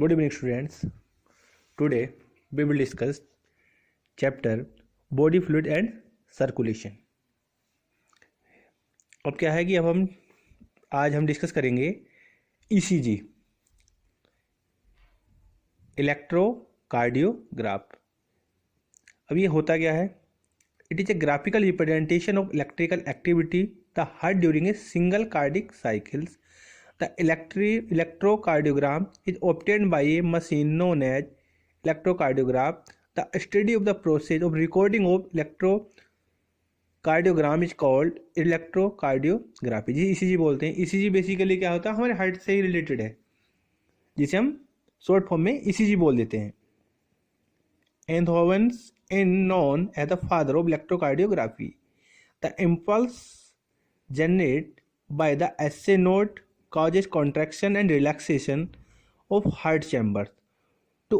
Good evening, students. Today we will discuss chapter Body Fluid and Circulation. अब क्या है कि आज हम डिस्कस करेंगे ECG, इलेक्ट्रोकार्डियोग्राफ. अब ये होता क्या है? It is A graphical representation of electrical activity the heart during a single cardiac cycles. The electrocardiogram is obtained by a machine known as electrocardiograph. The study of the process of recording of electrocardiogram is called electrocardiography. जी ECG बोलते हैं. ECG basically क्या होता है? हमारे heart से ही related है, जिसे हम शॉर्ट फॉर्म में ECG बोल देते हैं. Einthoven is known as the father of electrocardiography. The impulse generated by the SA node causes contraction and relaxation of heart chambers. To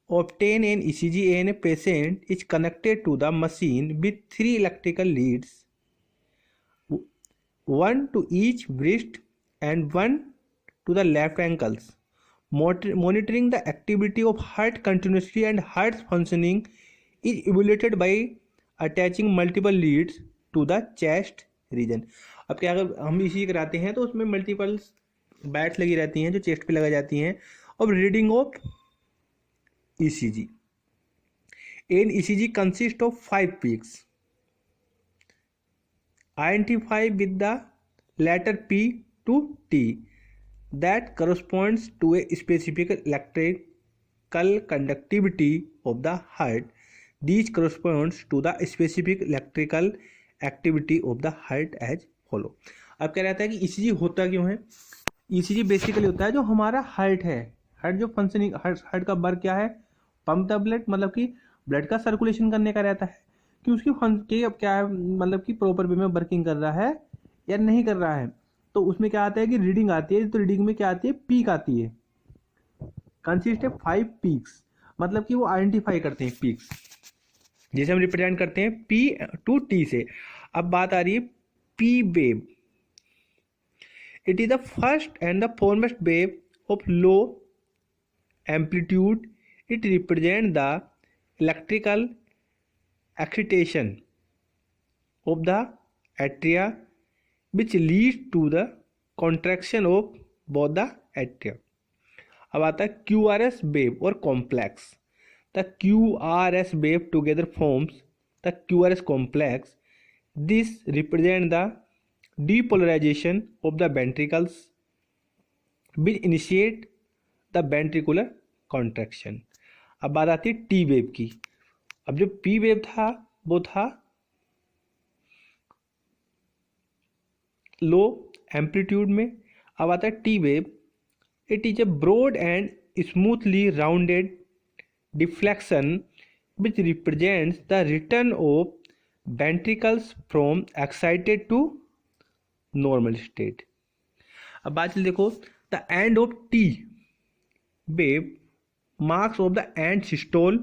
obtain an ECG, a patient is connected to the machine with 3 electrical leads, one to each wrist and one to the left ankles. Monitoring the activity of heart continuously and heart functioning is evaluated by attaching multiple leads to the chest region. अब क्या अगर हम ECG कराते हैं तो उसमें multiple bats लगी रहती हैं जो चेस्ट पे लगा जाती हैं. अब reading of ECG. An ECG consist of 5 peaks identify with the letter P to T that corresponds to a specific electrical conductivity of the heart. These corresponds to the specific electrical activity of the heart as follow. अब क्या रहता है कि ECG होता क्यों है? ECG basically होता है जो हमारा हार्ट है, हार्ट जो फंक्शनिंग, हार्ट का वर्क क्या है? पंप द ब्लड, मतलब कि ब्लड का सर्कुलेशन करने का रहता है कि उसकी अब क्या है, मतलब कि प्रॉपर वे में वर्किंग कर रहा है या नहीं कर रहा है. तो उसमें क्या आता है कि रीडिंग आती है. तो रीडिंग में क्या आती है? पीक आती है. कंसिस्ट ऑफ 5 पीक्स, मतलब कि वो आइडेंटिफाई करते हैं पीक्स, जिसे हम रिप्रेजेंट करते हैं P to T से. अब बात आ रही है P wave. It is the first and the foremost wave of low amplitude. It represent the electrical excitation of the atria which lead to the contraction of both the atria. अब आता है QRS wave और complex. The QRS wave together forms the QRS complex. This represents the depolarization of the ventricles which initiate the ventricular contraction. अब बात आती है T wave की. अब जो P वेव था वो था लो एम्पलीट्यूड में. अब आता है T wave. It is a broad and smoothly rounded deflection which represents the return of ventricles from excited to normal state. अब बात देखो, the end of T wave marks of the end systole.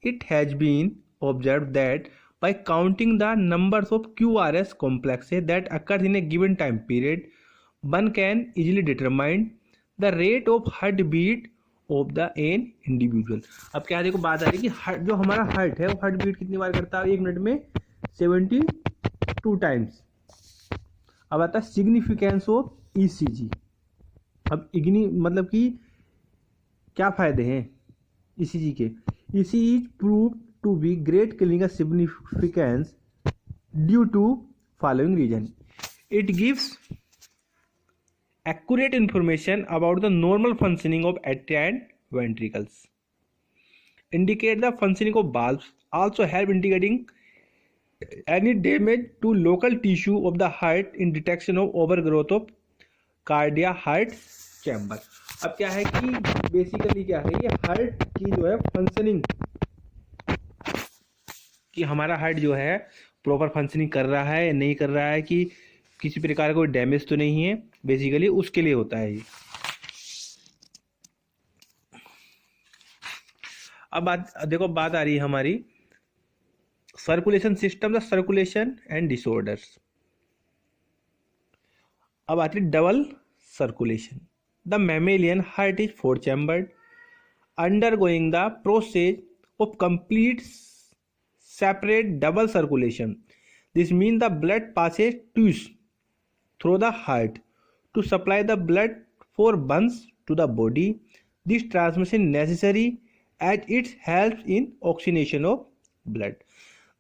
It has been observed that by counting the numbers of QRS complexes that occur in a given time period, one can easily determine the rate of heartbeat of the an individual. अब क्या देखो, बात आ रही है कि जो हमारा heart है वो हार्ट बीट कितनी बार करता है? 1 मिनट में 72 टाइम्स. अब आता है सिग्निफिकेंस ऑफ ECG. अब इग्नी मतलब कि क्या फायदे हैं ECG के? ECG is prove to be great clinical significance due to following reason. It gives accurate information about the normal functioning of atria and ventricles, indicate the functioning of valves, also help indicating any damage to local tissue of the heart in detection of overgrowth of cardiac heart chamber. अब क्या है कि basically क्या है, ये heart की जो है फंक्शनिंग, कि हमारा हार्ट जो है प्रॉपर फंक्शनिंग कर रहा है या नहीं कर रहा है, कि किसी प्रकार का कोई डैमेज तो नहीं है, बेसिकली उसके लिए होता है ये. अब देखो, बात आ रही है हमारी circulation system, the circulation and disorders. अब आती है double circulation. The mammalian heart is four-chambered, undergoing the process of complete separate double circulation. This means the blood passes twice through the heart to supply the blood for burns to the body. This transmission necessary as it helps in oxygenation of blood.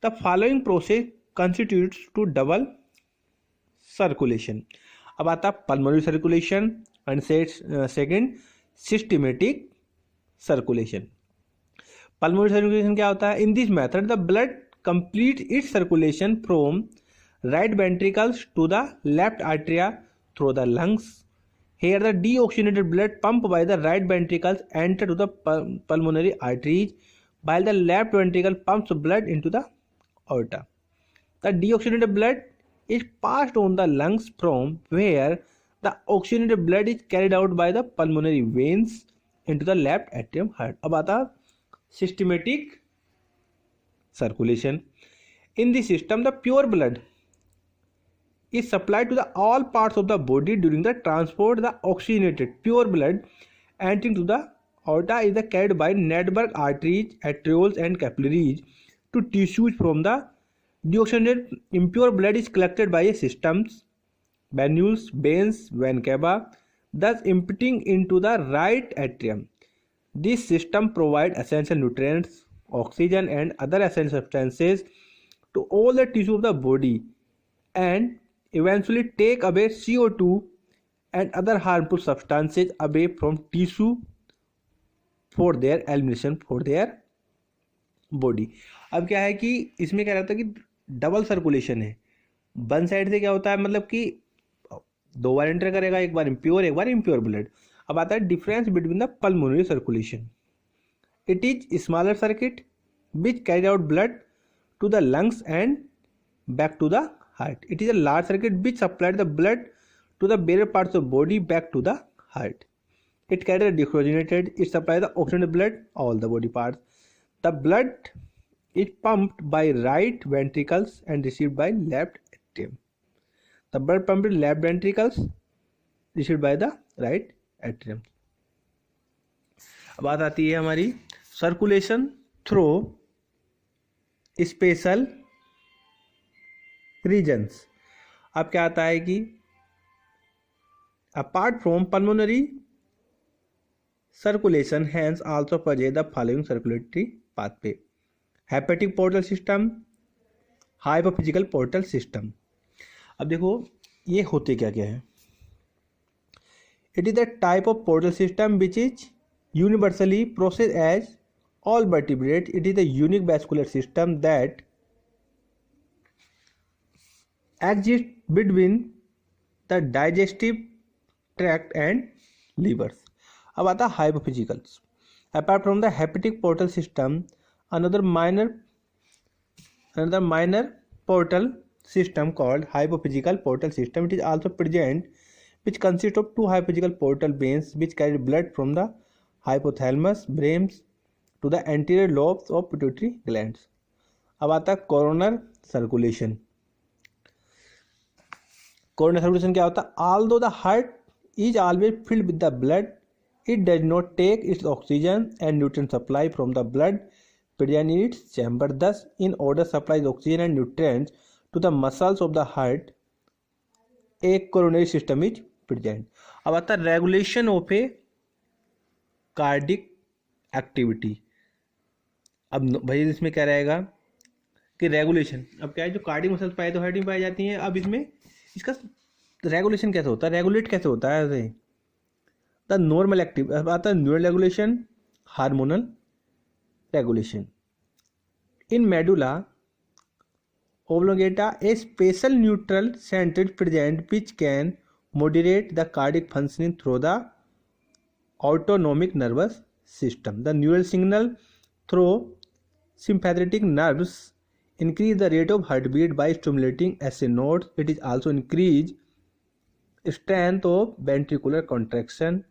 The following process constitutes to double circulation. अब आता pulmonary circulation and second systematic circulation. Pulmonary circulation क्या होता है? In this method the blood completes its circulation from right ventricles to the left atria through the lungs. Here the deoxygenated blood pumped by the right ventricles enter to the pulmonary arteries, while the left ventricle pumps blood into the aorta. The deoxygenated blood is passed on the lungs, from where the oxygenated blood is carried out by the pulmonary veins into the left atrium heart. अब आता systematic circulation. In this system, the pure blood is supplied to the all parts of the body. During the transport, the oxygenated pure blood entering to the aorta is carried by network arteries, arterioles and capillaries to tissues. From the deoxygenated impure blood is collected by systems, venules, veins, vena cava, thus emptying into the right atrium. This system provides essential nutrients, oxygen and other essential substances to all the tissue of the body, and eventually take away CO2 and other harmful substances away from tissue for their elimination for their body. अब क्या है कि इसमें क्या रहता है कि double circulation है. वन साइड से क्या होता है, मतलब कि दो बार एंटर करेगा, एक बार इम्प्योर एक बार इम्प्योर ब्लड. अब आता है difference between the pulmonary circulation. It is smaller circuit which carry out blood to the lungs and back to the heart. It is a large circuit which supplies the blood to the various parts of body back to the heart. It carries the deoxygenated, it supplies the oxygenated blood all the body parts. The blood is pumped by right ventricles and received by left atrium. The blood pumped in left ventricles received by the right atrium. अब बात आती है हमारी circulation through special regions. अब क्या आता है कि apart from pulmonary circulation hence also possess the following circulatory pathway: hepatic portal system, hypophyseal portal system. अब देखो ये होते क्या क्या है. It is the type of portal system which is universally process as all vertebrates. It is a unique vascular system that exists between the digestive tract and livers. अब आता है hypophysicals. Apart from the hepatic portal system, another minor portal system called hypophysical portal system. It is also present, which consists of two hypophysical portal veins which carry blood from the hypothalamus, brains to the anterior lobes of pituitary glands. अब आता है coroner circulation. Coroner circulation क्या होता है? Although the heart is always filled with the blood, it does not take its oxygen and nutrient supply from the blood present in its chamber. Thus, in order to supply oxygen and nutrients to the muscles of the heart, a coronary system is present. अब आता है regulation of A cardiac activity. अब भाई इसमें क्या रहेगा कि regulation. अब क्या है, जो कार्डिक मसल्स पाए तो हार्ट में पाई जाती हैं. अब इसमें इसका रेगुलेशन कैसे होता है, रेगुलेट कैसे होता है ऐसे. The normal active. अब आता है neural regulation, hormonal regulation. In medulla oblongata a special neutral center present which can moderate the cardiac functioning through the autonomic nervous system. The neural signal through sympathetic nerves increase the rate of heartbeat by stimulating SA nodes. It is also increase strength of ventricular contraction.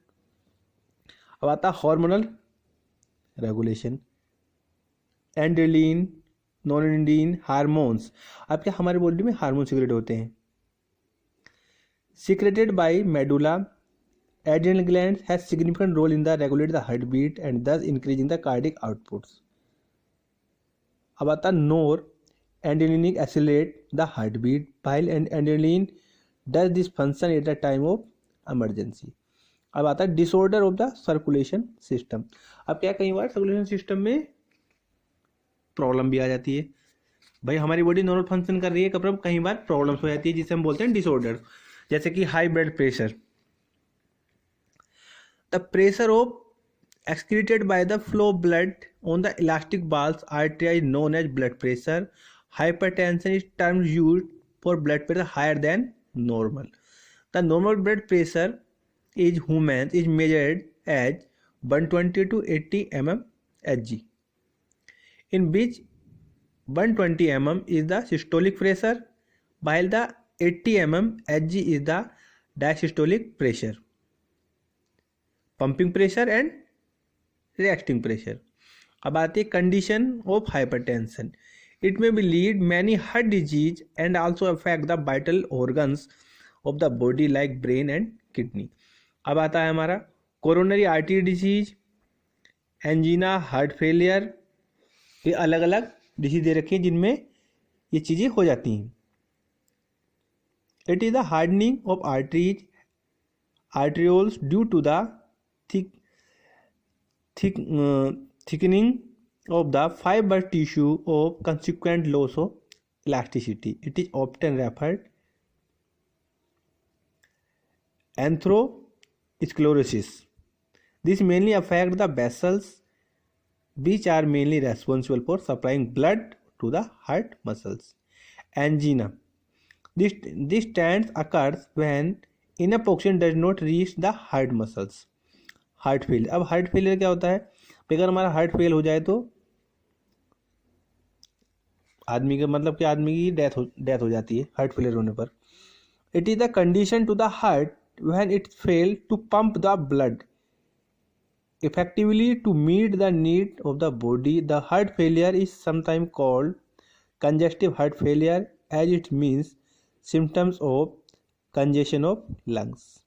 अब आता है hormonal regulation. एंड्रेलिन, नॉनएंड्रीन hormones. अब क्या हमारे body में hormone secrete होते हैं, secreted by medulla adrenal glands has significant role in the regulate the heartbeat and thus increasing the cardiac outputs. अब आता नोर adrenaline accelerate the heartbeat while adrenaline does this function at the time of emergency. अब आता है disorder of the circulation system. अब क्या कई बार circulation system में problem भी आ जाती है. भाई हमारी बॉडी नॉर्मल फंक्शन कर रही है, कब कई बार प्रॉब्लम्स हो जाती है जिसे हम बोलते हैं डिसऑर्डर. जैसे कि high blood pressure. The pressure of excreted by the flow of blood on the elastic valves artery is known as blood pressure. Hypertension is term used for blood pressure higher than normal. The normal blood pressure is human is measured as 120 to 80 mm Hg, in which 120 mm is the systolic pressure while the 80 mm Hg is the diastolic pressure, pumping pressure and reacting pressure. अब आती है condition of hypertension. It may be lead many heart disease and also affect the vital organs of the body like brain and kidney. अब आता है हमारा coronary artery disease, angina, heart failure. ये अलग अलग डिजीज दे रखी हैं जिनमें ये चीज़ें हो जाती हैं. It is the hardening of arteries arterioles due to the thickening of the fiber tissue of consequent loss of elasticity. It is often referred atherosclerosis. This mainly affects the vessels which are mainly responsible for supplying blood to the heart muscles. Angina. This trend occurs when enough oxygen does not reach the heart muscles. Heart failure. अब heart failure क्या होता है, अगर हमारा heart fail हो जाए तो आदमी का मतलब कि आदमी की डेथ हो जाती है हार्ट फेलियर होने पर. It is the condition to the heart when it fail to pump the blood effectively to meet the need of the body. The heart failure is sometime called congestive heart failure as it means symptoms of congestion of lungs.